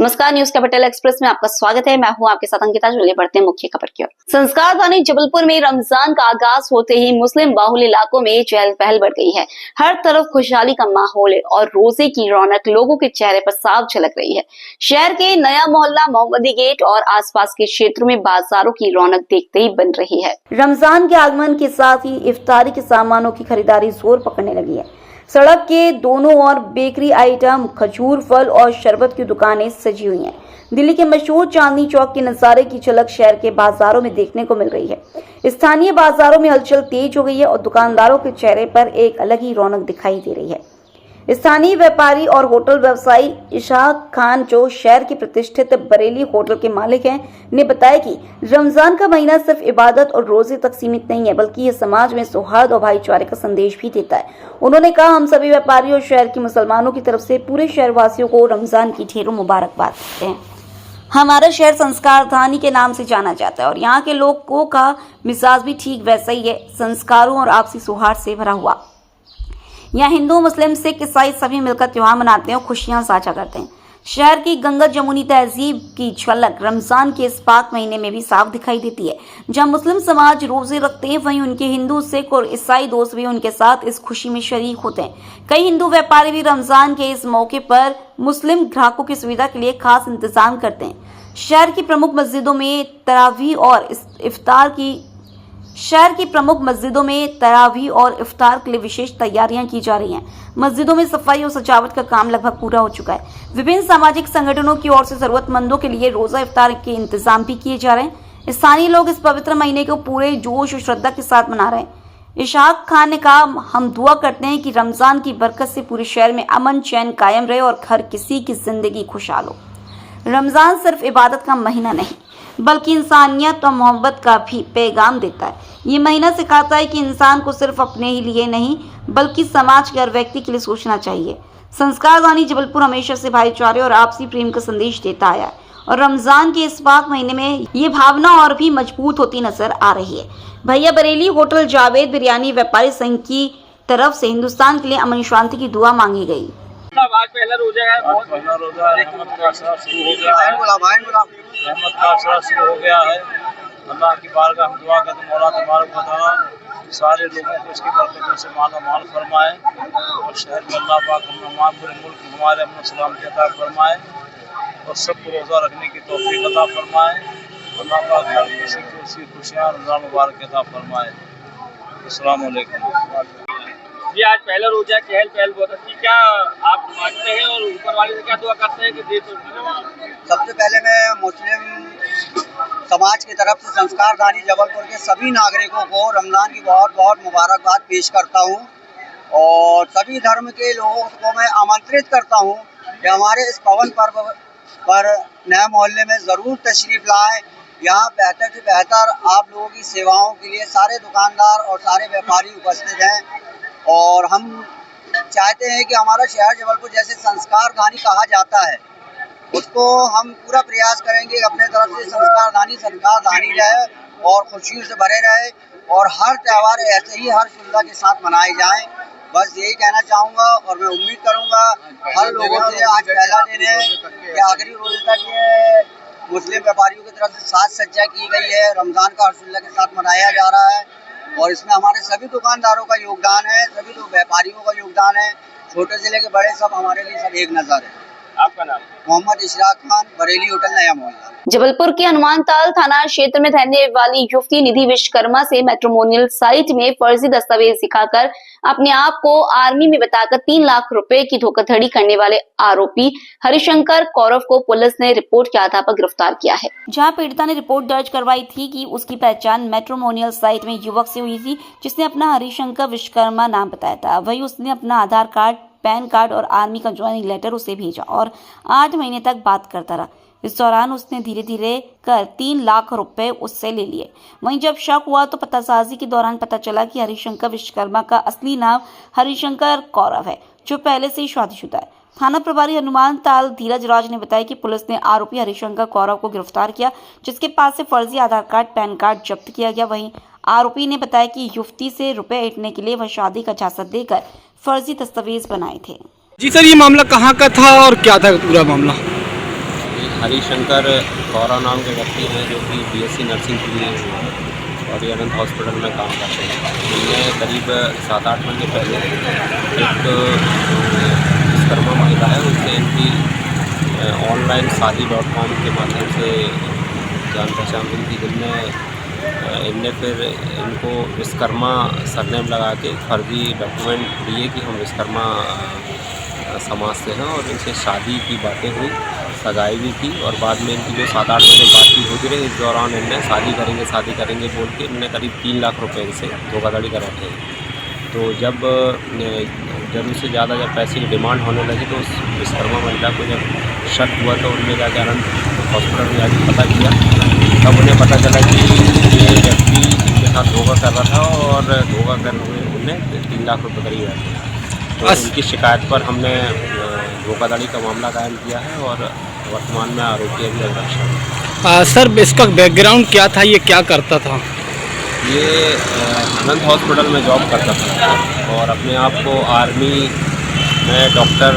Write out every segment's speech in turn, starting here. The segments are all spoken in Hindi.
नमस्कार, न्यूज कैपिटल एक्सप्रेस में आपका स्वागत है। मैं हूं आपके साथ अंकिता। चलिए बढ़ते हैं मुख्य खबर की ओर। संस्कारधानी जबलपुर में रमजान का आगाज होते ही मुस्लिम बाहुल इलाकों में चहल पहल बढ़ गई है। हर तरफ खुशहाली का माहौल है और रोजे की रौनक लोगों के चेहरे पर साफ झलक रही है। शहर के नया मोहल्ला, मोहम्मदी गेट और आसपास के क्षेत्रों में बाजारों की रौनक देखते ही बन रही है। रमजान के आगमन के साथ ही इफ्तारी के सामानों की खरीदारी जोर पकड़ने लगी है। सड़क के दोनों ओर बेकरी आइटम, खजूर, फल और शरबत की दुकानें सजी हुई हैं। दिल्ली के मशहूर चांदनी चौक के नजारे की झलक शहर के बाजारों में देखने को मिल रही है। स्थानीय बाजारों में हलचल तेज हो गई है और दुकानदारों के चेहरे पर एक अलग ही रौनक दिखाई दे रही है। स्थानीय व्यापारी और होटल व्यवसायी इशाक खान, जो शहर के प्रतिष्ठित बरेली होटल के मालिक हैं, ने बताया कि रमजान का महीना सिर्फ इबादत और रोजे तक सीमित नहीं है, बल्कि ये समाज में सौहार्द और भाईचारे का संदेश भी देता है। उन्होंने कहा, हम सभी व्यापारी और शहर के मुसलमानों की तरफ से पूरे शहरवासियों को रमजान की ढेरों मुबारकबाद देते हैं। हमारा शहर संस्कारधानी के नाम से जाना जाता है और यहाँ के लोगों का मिजाज भी ठीक वैसा ही है, संस्कारों और आपसी सौहार्द से भरा हुआ। यहाँ हिंदू, मुस्लिम, सिख, ईसाई सभी मिलकर त्योहार मनाते हैं और खुशियां साझा करते हैं। शहर की गंगा जमुनी तहजीब की झलक रमजान के इस पाक महीने में भी साफ दिखाई देती है। जहाँ मुस्लिम समाज रोजे रखते हैं, वहीं उनके हिंदू, सिख और ईसाई दोस्त भी उनके साथ इस खुशी में शरीक होते हैं। कई हिंदू व्यापारी भी रमजान के इस मौके पर मुस्लिम ग्राहकों की सुविधा के लिए खास इंतजाम करते हैं। शहर की प्रमुख मस्जिदों में तरावीह और इफ्तार के लिए विशेष तैयारियां की जा रही हैं। मस्जिदों में सफाई और सजावट का काम लगभग पूरा हो चुका है। विभिन्न सामाजिक संगठनों की ओर से जरूरतमंदों के लिए रोजा इफ्तार के इंतजाम भी किए जा रहे हैं। स्थानीय लोग इस पवित्र महीने को पूरे जोश और श्रद्धा के साथ मना रहे हैं। इशाक खान ने कहा, हम दुआ करते हैं कि रमजान की बरकत से पूरे शहर में अमन चैन कायम रहे और हर किसी की जिंदगी खुशहाल हो। रमजान सिर्फ इबादत का महीना नहीं, बल्कि इंसानियत और मोहब्बत का भी पैगाम देता है। ये महीना सिखाता है कि इंसान को सिर्फ अपने ही लिए नहीं, बल्कि समाज के हर व्यक्ति के लिए सोचना चाहिए। संस्कारधानी जबलपुर हमेशा से भाईचारे और आपसी प्रेम का संदेश देता आया है और रमजान के इस पाक महीने में ये भावना और भी मजबूत होती नजर आ रही है। भैया बरेली होटल जावेद बिरयानी व्यापारी संघ की तरफ से हिंदुस्तान के लिए अमन शांति की दुआ मांगी गई। आज पहला रोजा है, रहमत का असरा शुरू हो गया है। अल्लाह की बारगाह में दुआ करते मौला तबारक व तआला सारे लोगों को इसकी बरकतों से माला माल फरमाए और शहर में अल्लाह पाक हम पूरे मुल्क हमारे अमन सलामती अता फरमाए और सबको रोज़ा रखने की तौफीक अता फरमाए। अल्लाह पाक हर किसी को उसकी खुशियाँ रमज़ान मुबारक अता फरमाए। अस्सलाम वालेकुम। ये आज पहला रोजा, चहल पहल बहुत अच्छी, क्या आप मानते हैं और ऊपर वाले से क्या दुआ करते हैं कि दे तो? सबसे पहले मैं मुस्लिम समाज की तरफ से संस्कारधानी जबलपुर के सभी नागरिकों को रमज़ान की बहुत बहुत मुबारकबाद पेश करता हूं और सभी धर्म के लोगों को मैं आमंत्रित करता हूं कि हमारे इस पावन पर्व पर नए मोहल्ले में ज़रूर तशरीफ़ लाएं। यहाँ बेहतर से बेहतर आप लोगों की सेवाओं के लिए सारे दुकानदार और सारे व्यापारी उपस्थित हैं और हम चाहते हैं कि हमारा शहर जबलपुर जैसे संस्कारधानी कहा जाता है, उसको हम पूरा प्रयास करेंगे अपने तरफ से संस्कारधानी रहे और खुशियों से भरे रहे और हर त्यौहार ऐसे ही हर्षोल्लास के साथ मनाए जाएं। बस यही कहना चाहूँगा और मैं उम्मीद करूँगा हर लोगों से आज पहला दिन है कि आखिरी रोज़ तक ये मुस्लिम व्यापारियों की तरफ से साज सज्जा की गई है। रमज़ान का हर्षोल्लास के साथ मनाया जा रहा है और इसमें हमारे सभी दुकानदारों का योगदान है, सभी व्यापारियों का योगदान है, छोटे से लेकर बड़े सब हमारे लिए सब एक नज़र है। आपका नाम? मोहम्मद इशराक खान, बरेली होटल, नया मोहल्ला। जबलपुर के हनुमानताल थाना क्षेत्र में रहने वाली युवती निधि विश्वकर्मा से मैट्रिमोनियल साइट में फर्जी दस्तावेज दिखाकर अपने आप को आर्मी में बताकर 3 लाख रुपए की धोखाधड़ी करने वाले आरोपी हरिशंकर कौरव को पुलिस ने रिपोर्ट के आधार पर गिरफ्तार किया है। जहां पीड़िता ने रिपोर्ट दर्ज करवाई थी कि उसकी पहचान मैट्रिमोनियल साइट में युवक से हुई थी जिसने अपना हरिशंकर विश्वकर्मा नाम बताया था। वही उसने अपना आधार कार्ड, पैन कार्ड और आर्मी का ज्वाइनिंग लेटर उसे भेजा और 8 महीने तक बात करता रहा। इस दौरान उसने धीरे धीरे कर 3 लाख रुपए उससे ले लिए। वहीं जब शक हुआ तो पतासाजी के दौरान पता चला कि हरिशंकर विश्वकर्मा का असली नाम हरिशंकर कौरव है, जो पहले से ही शादीशुदा है। थाना प्रभारी हनुमान ताल धीरज राज ने बताया कि पुलिस ने आरोपी हरिशंकर कौरव को गिरफ्तार किया, जिसके पास से फर्जी आधार कार्ड, पैन कार्ड जब्त किया गया। वहीं आरोपी ने बताया कि युवती से रुपए ऐंठने के लिए वह शादी का झांसा देकर फर्जी दस्तावेज बनाए थे। जी सर, ये मामला कहाँ का था और क्या था पूरा मामला? हरिशंकर गौरव नाम के व्यक्ति हैं जो कि बीएससी नर्सिंग के लिए हुए हैं और ये अनंत हॉस्पिटल में काम करते हैं। इनने करीब 7-8 महीने पहले एक विश्वकर्मा महिला है उनसे इनकी ऑनलाइन शादी.com के माध्यम से जान पहचान हुई थी, जिनमें इनने फिर इनको विश्वकर्मा सरनेम लगा के फर्जी डॉक्यूमेंट दिए कि हम विश्वकर्मा समाज से हैं और इनसे शादी की बातें हुई, सगाई भी की और बाद में इनकी जो 7-8 महीने बातचीत होती रही, इस दौरान इनने शादी करेंगे बोल के इनने करीब 3 लाख रुपए इनसे धोखाधड़ी करवाते हैं। तो जब ज़रूरत से ज़्यादा जब पैसे की डिमांड होने लगी तो उस विश्वकर्मा महिला को जब शक हुआ तो उनने जाकर अनंत हॉस्पिटल में जाकर पता किया, तब उन्हें पता चला कि ये व्यक्ति इनके साथ धोखा कर रहा था और धोखा कर उन्हें 3 लाख रुपये करीब आए। तो उनकी शिकायत पर हमने धोखाधड़ी का मामला कायम किया है और वर्तमान में आरोपी अभी रक्षा है। सर इसका बैकग्राउंड क्या था, ये क्या करता था? ये अनंत हॉस्पिटल में जॉब करता था और अपने आप को आर्मी में डॉक्टर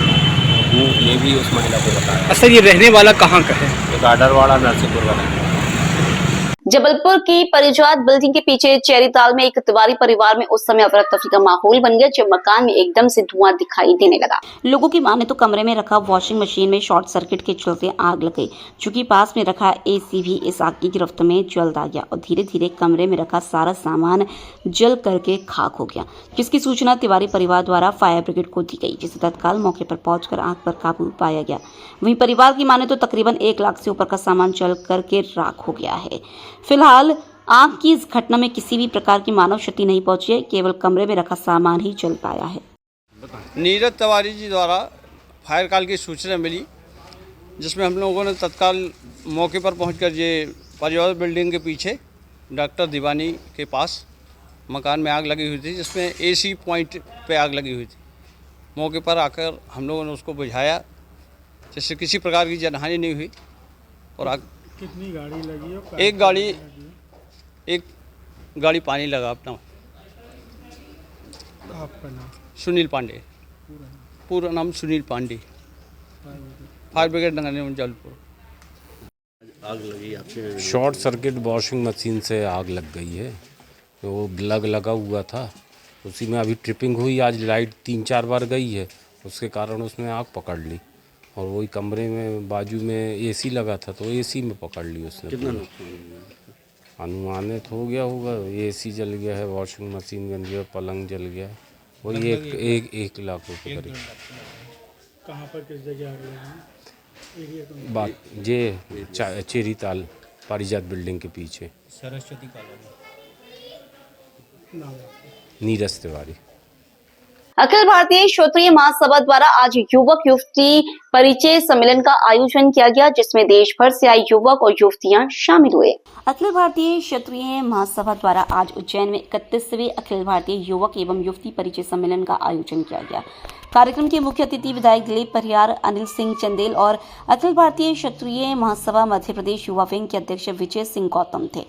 हूँ ये भी उस महिला को बताया। सर ये रहने वाला कहाँ का है? ये गाडरवाड़ा नरसिंहपुर का है। जबलपुर की परिजात बिल्डिंग के पीछे चेरीताल में एक तिवारी परिवार में उस समय अफरा तफरी का माहौल बन गया जब मकान में एकदम से धुआं दिखाई देने लगा। लोगों की माने तो कमरे में रखा वॉशिंग मशीन में शॉर्ट सर्किट के चलते आग लग गई, चूंकि पास में रखा एसी भी इस आग की गिरफ्त में जल आ गया और धीरे धीरे कमरे में रखा सारा सामान जल करके खाक हो गया, जिसकी सूचना तिवारी परिवार द्वारा फायर ब्रिगेड को दी गई, जिसे तत्काल मौके पर पहुंचकर आग पर काबू पाया गया। वहीं परिवार की माने तो तकरीबन 1 लाख से ऊपर का सामान जल करके राख हो गया है। फिलहाल आग की इस घटना में किसी भी प्रकार की मानव क्षति नहीं पहुंची है, केवल कमरे में रखा सामान ही जल पाया है। नीरज तिवारी जी द्वारा फायर कॉल की सूचना मिली, जिसमें हम लोगों ने तत्काल मौके पर पहुंचकर ये परिवार बिल्डिंग के पीछे डॉक्टर दीवानी के पास मकान में आग लगी हुई थी, जिसमें एसी पॉइंट पे आग लगी हुई थी। मौके पर आकर हम लोगों ने उसको बुझाया, जिससे किसी प्रकार की जनहानि नहीं हुई। और आग कितनी गाड़ी लगी है? एक गाड़ी पानी लगा। अपना आपका नाम? सुनील पांडे, पूरा नाम सुनील पांडे, फायर ब्रिगेड नगर निगम जबलपुर। आग लगी आपके? शॉर्ट सर्किट वॉशिंग मशीन से आग लग गई है, तो वो प्लग लगा हुआ था, उसी में अभी ट्रिपिंग हुई। आज लाइट 3-4 बार गई है, उसके कारण उसमें आग पकड़ ली और वही कमरे में बाजू में एसी लगा था तो एसी में पकड़ ली उसने। अनुमानित हो गया होगा, एसी जल गया है, वॉशिंग मशीन जल गया, पलंग जल गया, वही 1 लाख रुपये करीब। कहाँ पर, किस जगह आग लगी? बात ये चेरीताल परिजात बिल्डिंग के पीछे। सरस्वती कॉलोनी। नीरज तिवारी। अखिल भारतीय क्षत्रिय महासभा द्वारा आज युवक युवती परिचय सम्मेलन का आयोजन किया गया, जिसमें देश भर से आए युवक और युवतियां शामिल हुए। अखिल भारतीय क्षत्रिय महासभा द्वारा आज उज्जैन में 31वें अखिल भारतीय युवक एवं युवती परिचय सम्मेलन का आयोजन किया गया। कार्यक्रम के मुख्य अतिथि विधायक दिलीप परिहार, अनिल सिंह चंदेल और अखिल भारतीय क्षत्रिय महासभा मध्य प्रदेश युवा विंग के अध्यक्ष विजय सिंह गौतम थे।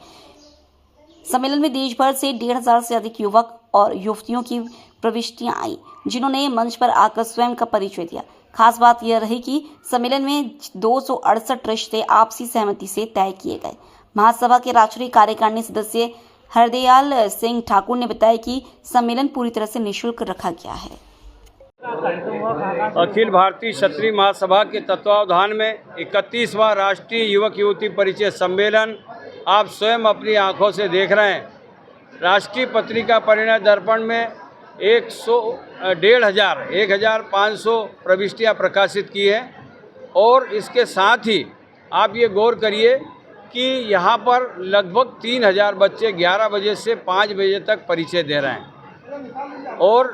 सम्मेलन में देश भर से 1,500 से अधिक युवक और युवतियों की प्रविष्टियां आई, जिन्होंने मंच पर आकर स्वयं का परिचय दिया। खास बात यह रही कि सम्मेलन में 268 रिश्ते आपसी सहमति से तय किए गए। महासभा के राष्ट्रीय कार्यकारिणी सदस्य हरदयाल सिंह ठाकुर ने बताया कि सम्मेलन पूरी तरह से निःशुल्क रखा गया है। अखिल भारतीय क्षत्रिय महासभा के तत्वावधान में 31वां राष्ट्रीय युवक युवती परिचय सम्मेलन आप स्वयं अपनी आंखों से देख रहे हैं। राष्ट्रीय पत्रिका परिणय दर्पण में 1,500 प्रविष्टियां प्रकाशित की है और इसके साथ ही आप ये गौर करिए कि यहाँ पर लगभग 3,000 बच्चे 11 बजे से 5 बजे तक परिचय दे रहे हैं और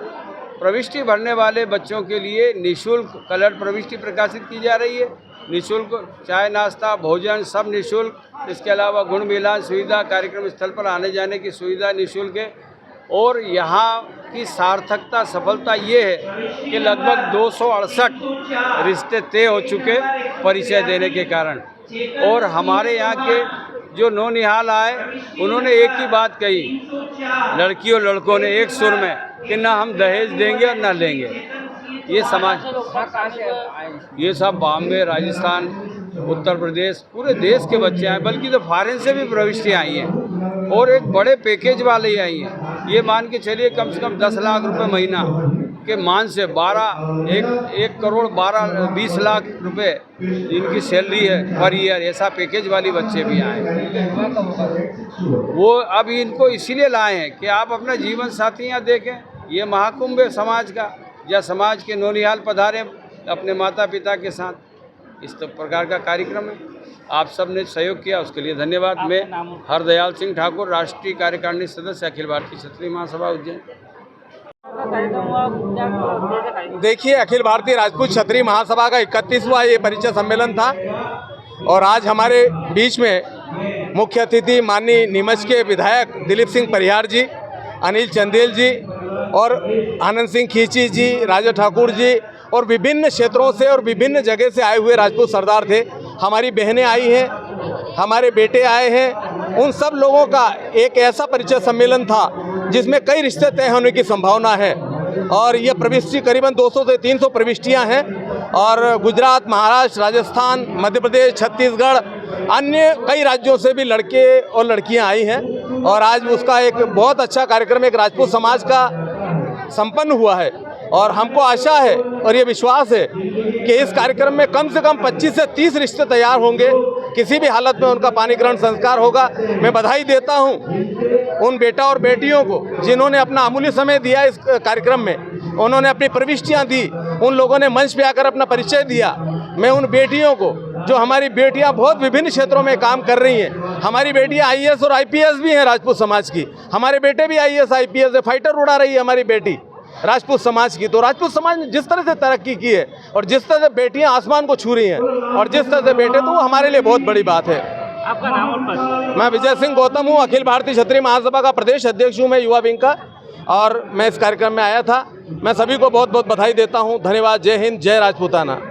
प्रविष्टि भरने वाले बच्चों के लिए निःशुल्क कलर प्रविष्टि प्रकाशित की जा रही है। निःशुल्क चाय नाश्ता भोजन सब निःशुल्क। इसके अलावा गुण मिलान सुविधा, कार्यक्रम स्थल पर आने जाने की सुविधा निःशुल्क है। और यहाँ की सार्थकता सफलता ये है कि लगभग 268 रिश्ते तय हो चुके परिचय देने के कारण। और हमारे यहाँ के जो नौनिहाल आए उन्होंने एक ही बात कही, लड़कियों लड़कों ने एक सुर में, कि ना हम दहेज देंगे और ना लेंगे। ये समाज, ये सब बॉम्बे, राजस्थान, उत्तर प्रदेश, पूरे देश के बच्चे आए, बल्कि तो फॉरेन से भी प्रविष्टियाँ आई हैं और एक बड़े पैकेज वाले ही आई हैं। ये मान के चलिए कम से कम 10 लाख रुपए महीना के मान से 1 करोड़ 20 लाख रुपए इनकी सैलरी है पर ईयर, ऐसा पैकेज वाली बच्चे भी आए हैं। वो अब इनको इसीलिए लाए हैं कि आप अपना जीवन साथी यहाँ देखें। ये महाकुंभ है समाज का, या समाज के नौनिहाल पधारे अपने माता पिता के साथ, इस प्रकार का कार्यक्रम है। आप सब ने सहयोग किया, उसके लिए धन्यवाद। मैं हरदयाल सिंह ठाकुर, राष्ट्रीय कार्यकारिणी सदस्य, अखिल भारतीय क्षत्रिय महासभा उज्जैन। देखिए, अखिल भारतीय राजपूत क्षत्रिय महासभा का 31वां ये परिचय सम्मेलन था और आज हमारे बीच में मुख्य अतिथि माननीय नीमच के विधायक दिलीप सिंह परिहार जी, अनिल चंदेल जी और आनंद सिंह खींची जी, राजा ठाकुर जी और विभिन्न क्षेत्रों से और विभिन्न जगह से आए हुए राजपूत सरदार थे। हमारी बहनें आई हैं, हमारे बेटे आए हैं। उन सब लोगों का एक ऐसा परिचय सम्मेलन था जिसमें कई रिश्ते तय होने की संभावना है और ये प्रविष्टि करीबन 200 से 300 प्रविष्टियाँ हैं और गुजरात, महाराष्ट्र, राजस्थान, मध्य प्रदेश, छत्तीसगढ़, अन्य कई राज्यों से भी लड़के और लड़कियां आई हैं और आज उसका एक बहुत अच्छा कार्यक्रम एक राजपूत समाज का संपन्न हुआ है। और हमको आशा है और ये विश्वास है कि इस कार्यक्रम में कम से कम 25 से 30 रिश्ते तैयार होंगे, किसी भी हालत में उनका पानी ग्रहण संस्कार होगा। मैं बधाई देता हूं उन बेटा और बेटियों को जिन्होंने अपना अमूल्य समय दिया इस कार्यक्रम में, उन्होंने अपनी प्रविष्टियां दी, उन लोगों ने मंच पे आकर अपना परिचय दिया। मैं उन बेटियों को, जो हमारी बेटियां बहुत विभिन्न क्षेत्रों में काम कर रही हैं, हमारी बेटियां IAS और IPS भी हैं राजपूत समाज की, हमारे बेटे भी IAS IPS है, फाइटर उड़ा रही है हमारी बेटी राजपूत समाज की। तो राजपूत समाज ने जिस तरह से तरक्की की है और जिस तरह से बेटियां आसमान को छू रही हैं और जिस तरह से बेटे, तो वो हमारे लिए बहुत बड़ी बात है। आपका नाम और पद? मैं विजय सिंह गौतम हूँ, अखिल भारतीय क्षत्रिय महासभा का प्रदेश अध्यक्ष हूँ मैं युवा विंग का, और मैं इस कार्यक्रम में आया था। मैं सभी को बहुत बहुत बधाई देता हूँ। धन्यवाद। जय हिंद, जय राजपूताना।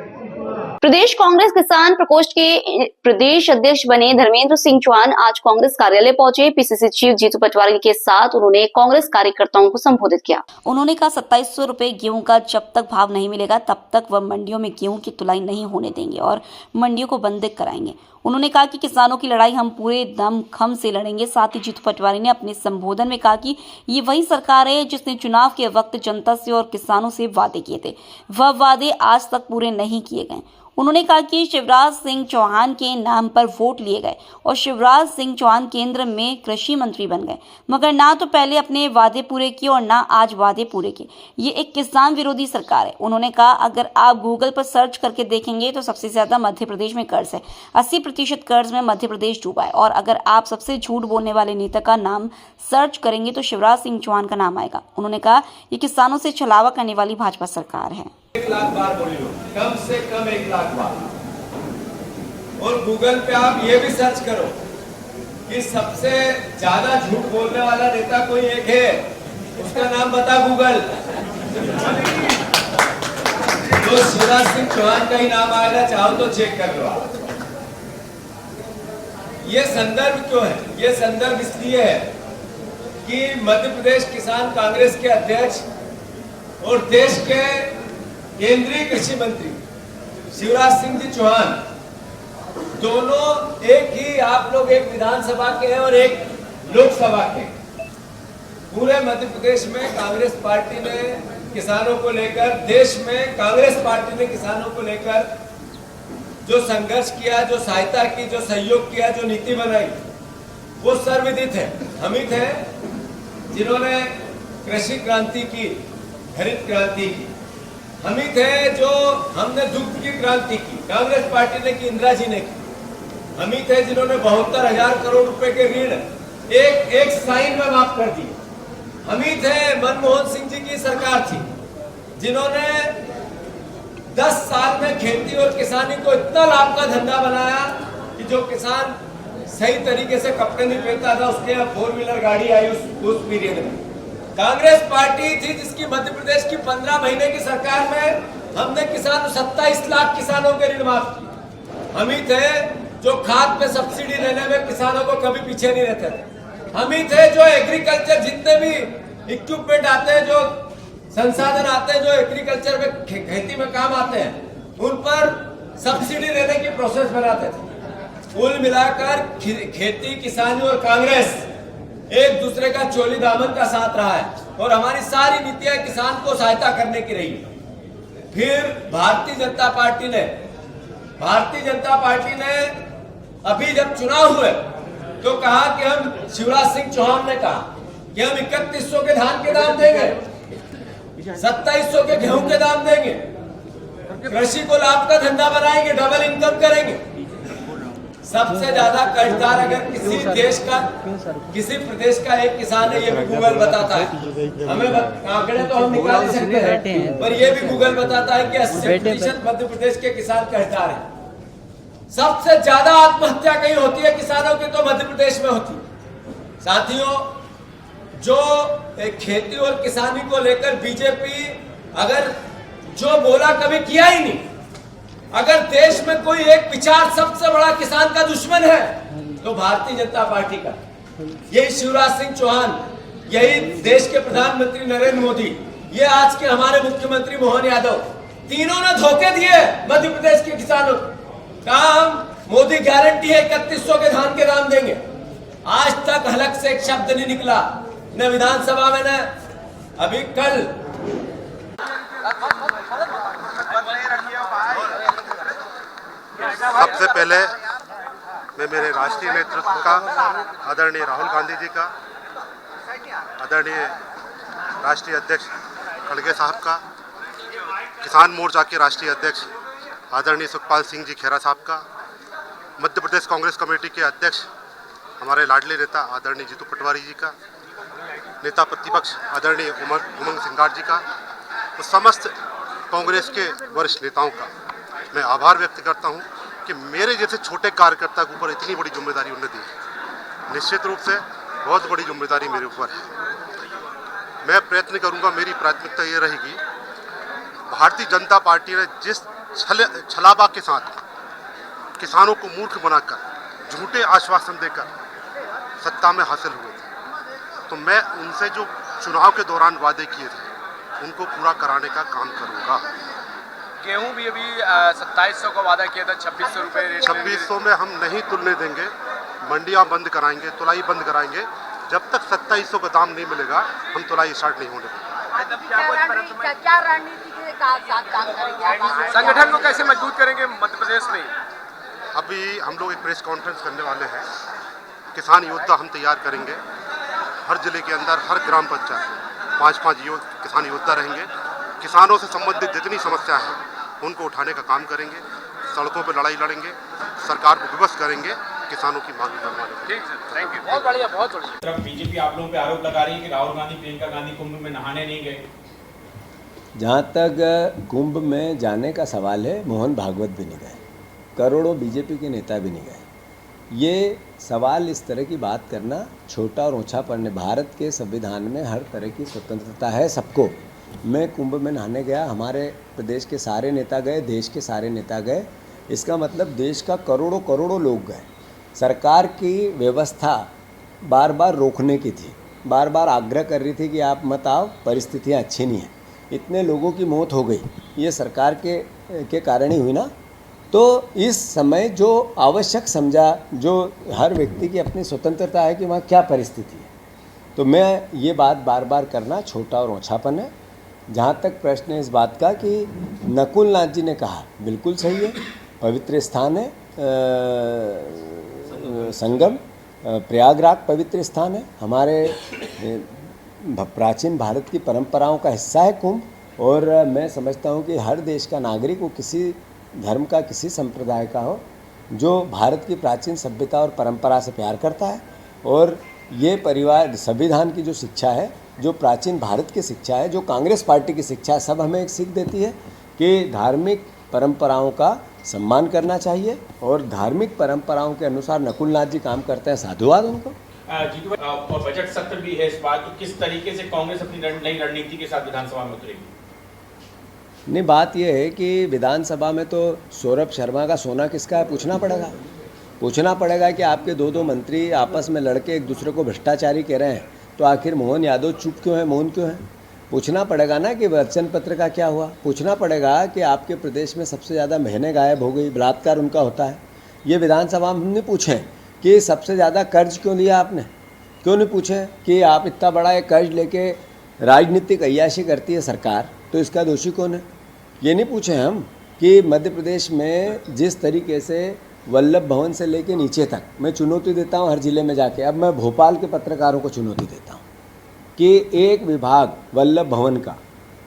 प्रदेश कांग्रेस किसान प्रकोष्ठ के प्रदेश अध्यक्ष बने धर्मेंद्र सिंह चौहान आज कांग्रेस कार्यालय पहुंचे। PCC चीफ जीतू पटवारी के साथ उन्होंने कांग्रेस कार्यकर्ताओं को संबोधित किया। उन्होंने कहा 2700 रुपए गेहूं का जब तक भाव नहीं मिलेगा तब तक वह मंडियों में गेहूं की तुलाई नहीं होने देंगे और मंडियों को बंद कराएंगे। उन्होंने कहा कि किसानों की लड़ाई हम पूरे दम खम से लड़ेंगे। साथ ही जीतू पटवारी ने अपने संबोधन में कहा कि ये वही सरकार है जिसने चुनाव के वक्त जनता से और किसानों से वादे किए थे, वह वादे आज तक पूरे नहीं किए गए। उन्होंने कहा कि शिवराज सिंह चौहान के नाम पर वोट लिए गए और शिवराज सिंह चौहान केंद्र में कृषि मंत्री बन गए, मगर ना तो पहले अपने वादे पूरे किए और ना आज वादे पूरे किए। ये एक किसान विरोधी सरकार है। उन्होंने कहा अगर आप गूगल पर सर्च करके देखेंगे तो सबसे ज्यादा मध्य प्रदेश में कर्ज है, 80% कर्ज में मध्य प्रदेश डूबा है। और अगर आप सबसे झूठ बोलने वाले नेता का नाम सर्च करेंगे तो शिवराज सिंह चौहान का नाम आएगा। उन्होंने कहा ये किसानों से छलावा करने वाली भाजपा सरकार है। 1 लाख बार बोली हो, कम से कम 1 लाख बार। और गूगल पे आप ये भी सर्च करो कि सबसे ज्यादा झूठ बोलने वाला नेता कोई एक है, उसका नाम बता गूगल, तो शिवराज सिंह चौहान का ही नाम आएगा। चाहो तो चेक कर लो आप। ये संदर्भ क्यों है? ये संदर्भ इसलिए है कि मध्य प्रदेश किसान कांग्रेस के अध्यक्ष और देश के केंद्रीय कृषि मंत्री शिवराज सिंह जी चौहान दोनों एक ही, आप लोग एक विधानसभा के हैं और एक लोकसभा के। पूरे मध्य प्रदेश में कांग्रेस पार्टी ने किसानों को लेकर, देश में कांग्रेस पार्टी ने किसानों को लेकर जो संघर्ष किया, जो सहायता की, जो सहयोग किया, जो नीति बनाई, वो सर्वविदित है। हम ही थे जिन्होंने कृषि क्रांति की, हरित क्रांति की। हम ही थे जो हमने दुग्ध की क्रांति की, कांग्रेस पार्टी ने की, इंदिरा जी ने की। हम ही थे जिन्होंने 72,000 करोड़ रुपए के ऋण एक साइन में माफ कर दिए। हम ही थे, मनमोहन सिंह जी की सरकार थी जिन्होंने 10 साल में खेती और किसानी को इतना लाभ का धंधा बनाया कि जो किसान सही तरीके से कपड़े नहीं पहनता था उसके यहाँ 4 व्हीलर गाड़ी आई उस पीरियड में। कांग्रेस पार्टी थी जिसकी मध्य प्रदेश की 15 महीने की सरकार में हमने 27 लाख किसानों के ऋण माफ किए। हम ही थे जो खाद पे सब्सिडी लेने में किसानों को कभी पीछे नहीं रहते थे। हम ही थे जो एग्रीकल्चर, जितने भी इक्विपमेंट आते हैं, जो संसाधन आते हैं, जो एग्रीकल्चर में खेती में काम आते हैं, उन पर सब्सिडी देने की प्रोसेस बनाते थे। कुल मिलाकर खेती, किसानी और कांग्रेस एक दूसरे का चोली दामन का साथ रहा है और हमारी सारी नीतियां किसान को सहायता करने की रही। फिर भारतीय जनता पार्टी ने अभी जब चुनाव हुए तो कहा कि हम, शिवराज सिंह चौहान ने कहा कि हम 3100 के धान के दाम देंगे, 2700 के गेहूं के दाम देंगे, कृषि को लाभ का धंधा बनाएंगे, डबल इनकम करेंगे। सबसे ज्यादा कर्जदार अगर किसी देश का, किसी प्रदेश का एक किसान है, ये भी गूगल बताता है। हमें आंकड़े तो हम निकाल नहीं सकते हैं, पर ये भी गूगल बताता है कि 80% मध्य प्रदेश के किसान कर्जदार हैं। सबसे ज्यादा आत्महत्या कहीं होती है किसानों की तो मध्य प्रदेश में होती है। साथियों, जो खेती और किसानी को लेकर बीजेपी अगर जो बोला कभी किया ही नहीं, अगर देश में कोई एक विचार सबसे बड़ा किसान का दुश्मन है तो भारतीय जनता पार्टी का, यही शिवराज सिंह चौहान, यही देश के प्रधानमंत्री नरेंद्र मोदी, ये आज के हमारे मुख्यमंत्री मोहन यादव, तीनों ने धोखे दिए मध्य प्रदेश के किसानों को। कहा हम, मोदी गारंटी है 3100 के धान के दाम देंगे, आज तक हलक से एक शब्द नहीं निकला, न विधानसभा में न अभी कल। सबसे पहले मैं मेरे राष्ट्रीय नेतृत्व का, आदरणीय राहुल गांधी जी का, आदरणीय राष्ट्रीय अध्यक्ष खड़गे साहब का, किसान मोर्चा के राष्ट्रीय अध्यक्ष आदरणीय सुखपाल सिंह जी खेरा साहब का, मध्य प्रदेश कांग्रेस कमेटी के अध्यक्ष हमारे लाडले नेता आदरणीय जीतू पटवारी जी का, नेता प्रतिपक्ष आदरणीय उमंग सिंगार जी का, तो समस्त कांग्रेस के वरिष्ठ नेताओं का मैं आभार व्यक्त करता हूं कि मेरे जैसे छोटे कार्यकर्ता के ऊपर इतनी बड़ी जिम्मेदारी उन्होंने दी है। निश्चित रूप से बहुत बड़ी जिम्मेदारी मेरे ऊपर है। मैं प्रयत्न करूंगा, मेरी प्राथमिकता ये रहेगी, भारतीय जनता पार्टी ने जिस छलावा के साथ किसानों को मूर्ख बनाकर झूठे आश्वासन देकर सत्ता में हासिल हुए थे, तो मैं उनसे जो चुनाव के दौरान वादे किए थे उनको पूरा कराने का काम करूंगा। गेहूं भी अभी 2700 का वादा किया था, 2600 रुपये रेट। 2600 में हम नहीं तुलने देंगे, मंडियां बंद कराएंगे, तुलाई बंद कराएंगे। जब तक 2700 का दाम नहीं मिलेगा हम तुलाई स्टार्ट नहीं होने देंगे। क्या रणनीति के साथ काम करेंगे? संगठन को कैसे मजबूत करेंगे मध्य प्रदेश में? अभी हम लोग एक प्रेस कॉन्फ्रेंस करने वाले हैं, किसान योद्धा हम तैयार करेंगे। हर जिले के अंदर हर ग्राम पंचायत 5-5 किसान योद्धा रहेंगे। किसानों से संबंधित जितनी समस्या है उनको उठाने का काम करेंगे, सड़कों पर लड़ाई लड़ेंगे, सरकार को विवश करेंगे, किसानों की मांग मनवाने। ठीक है, थैंक यू। बहुत बढ़िया, बहुत बढ़िया। तरफ बीजेपी आप लोगों पे आरोप लगा रही है कि राहुल गांधी, प्रियंका गांधी कुंभ में नहाने नहीं गए। जहाँ तक कुंभ में जाने का सवाल है, मोहन भागवत भी नहीं गए, करोड़ों बीजेपी के नेता भी नहीं गए। ये सवाल, इस तरह की बात करना छोटा और ऊंचापन है। भारत के संविधान में हर तरह की स्वतंत्रता है सबको। मैं कुंभ में नहाने गया, हमारे प्रदेश के सारे नेता गए, देश के सारे नेता गए, इसका मतलब देश का करोड़ों करोड़ों लोग गए। सरकार की व्यवस्था बार बार रोकने की थी, बार बार आग्रह कर रही थी कि आप मत आओ, परिस्थितियाँ अच्छी नहीं हैं। इतने लोगों की मौत हो गई, ये सरकार के कारण ही हुई ना। तो इस समय जो आवश्यक समझा, जो हर व्यक्ति की अपनी स्वतंत्रता है कि वहाँ क्या परिस्थिति है, तो मैं ये बात बार बार करना छोटा और ओछापन है। जहाँ तक प्रश्न है इस बात का कि नकुल नाथ जी ने कहा, बिल्कुल सही है, पवित्र स्थान है, संगम प्रयागराज पवित्र स्थान है, हमारे प्राचीन भारत की परंपराओं का हिस्सा है कुंभ। और मैं समझता हूँ कि हर देश का नागरिक, वो किसी धर्म का, किसी संप्रदाय का हो, जो भारत की प्राचीन सभ्यता और परंपरा से प्यार करता है, और ये परिवार, संविधान की जो शिक्षा है, जो प्राचीन भारत की शिक्षा है, जो कांग्रेस पार्टी की शिक्षा है, सब हमें एक सीख देती है कि धार्मिक परंपराओं का सम्मान करना चाहिए। और धार्मिक परंपराओं के अनुसार नकुल नाथ जी काम करते हैं, साधुवाद उनको। जीतू, और बजट सत्र भी है इस बार, तो किस तरीके से कांग्रेस अपनी नई रणनीति के साथ विधानसभा में उतरेगी? नहीं, बात यह है कि विधानसभा में तो सौरभ शर्मा का सोना किसका है पूछना पड़ेगा कि आपके दो मंत्री आपस में लड़के एक दूसरे को भ्रष्टाचारी कह रहे हैं, तो आखिर मोहन यादव चुप क्यों है, मौन क्यों है? पूछना पड़ेगा ना कि वचन पत्र का क्या हुआ, पूछना पड़ेगा कि आपके प्रदेश में सबसे ज़्यादा बहनें गायब हो गई, बलात्कार उनका होता है। ये विधानसभा में हमने पूछे कि सबसे ज़्यादा कर्ज क्यों लिया आपने, क्यों नहीं पूछे कि आप इतना बड़ा एक कर्ज लेके राजनीतिक अय्याशी करती है सरकार, तो इसका दोषी कौन है। ये नहीं पूछे हम कि मध्य प्रदेश में जिस तरीके से वल्लभ भवन से लेके नीचे तक मैं चुनौती देता हूँ हर ज़िले में जाके, अब मैं भोपाल के पत्रकारों को चुनौती देता हूँ कि एक विभाग वल्लभ भवन का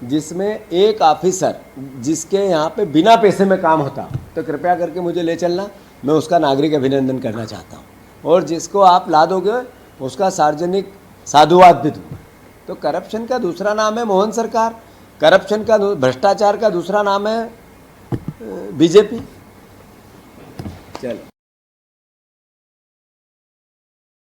जिसमें एक ऑफिसर जिसके यहाँ पे बिना पैसे में काम होता, तो कृपया करके मुझे ले चलना, मैं उसका नागरिक अभिनंदन करना चाहता हूँ। और जिसको आप ला दोगे उसका सार्वजनिक साधुवाद भी दूँगा। तो करप्शन का दूसरा नाम है मोहन सरकार, करप्शन का भ्रष्टाचार का दूसरा नाम है बीजेपी। चल